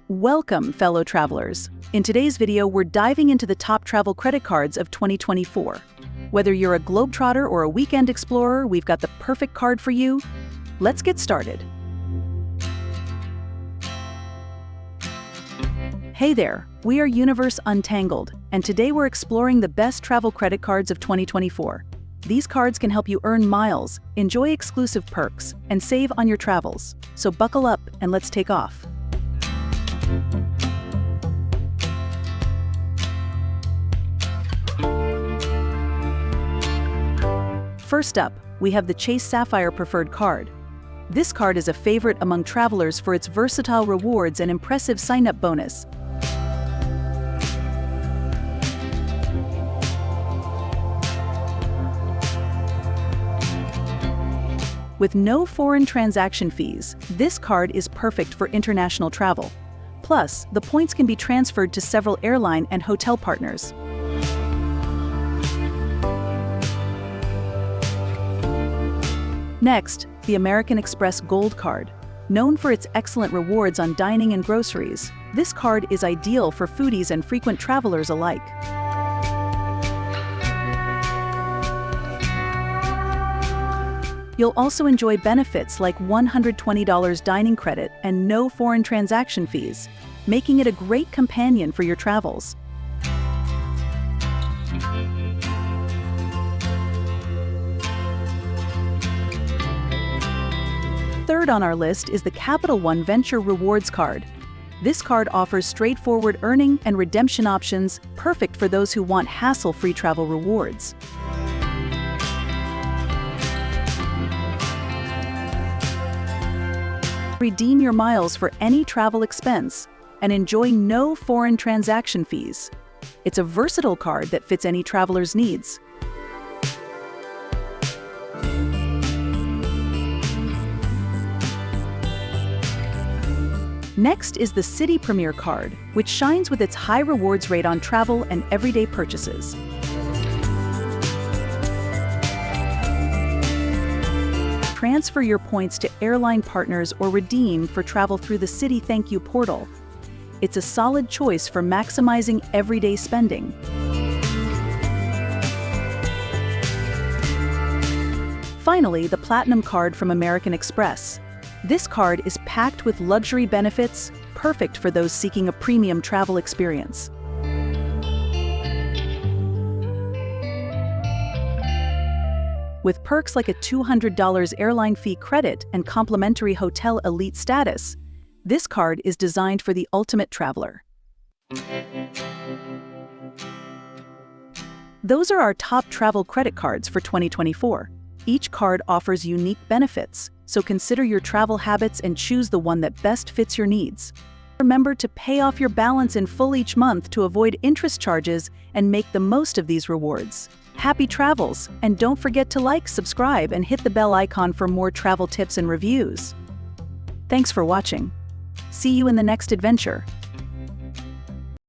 Welcome, fellow travelers. In today's video, we're diving into the top travel credit cards of 2024. Whether you're a globetrotter or a weekend explorer, we've got the perfect card for you. Let's get started. Hey there, we are Universe Untangled, and today we're exploring the best travel credit cards of 2024. These cards can help you earn miles, enjoy exclusive perks, and save on your travels. So buckle up and let's take off. First up, we have the Chase Sapphire Preferred card. This card is a favorite among travelers for its versatile rewards and impressive sign-up bonus. With no foreign transaction fees, this card is perfect for international travel. Plus, the points can be transferred to several airline and hotel partners. Next, the American Express Gold Card. Known for its excellent rewards on dining and groceries, this card is ideal for foodies and frequent travelers alike. You'll also enjoy benefits like $120 dining credit and no foreign transaction fees, making it a great companion for your travels. Third on our list is the Capital One Venture Rewards card. This card offers straightforward earning and redemption options, perfect for those who want hassle-free travel rewards. Redeem your miles for any travel expense and enjoy no foreign transaction fees. It's a versatile card that fits any traveler's needs. Next is the Citi Premier Card, which shines with its high rewards rate on travel and everyday purchases. Transfer your points to airline partners or redeem for travel through the Citi ThankYou portal. It's a solid choice for maximizing everyday spending. Finally, the Platinum Card from American Express. This card is packed with luxury benefits, perfect for those seeking a premium travel experience. With perks like a $200 airline fee credit and complimentary hotel elite status, this card is designed for the ultimate traveler. Those are our top travel credit cards for 2024. Each card offers unique benefits, so consider your travel habits and choose the one that best fits your needs. Remember to pay off your balance in full each month to avoid interest charges and make the most of these rewards. Happy travels, and don't forget to like, subscribe, and hit the bell icon for more travel tips and reviews. Thanks for watching. See you in the next adventure.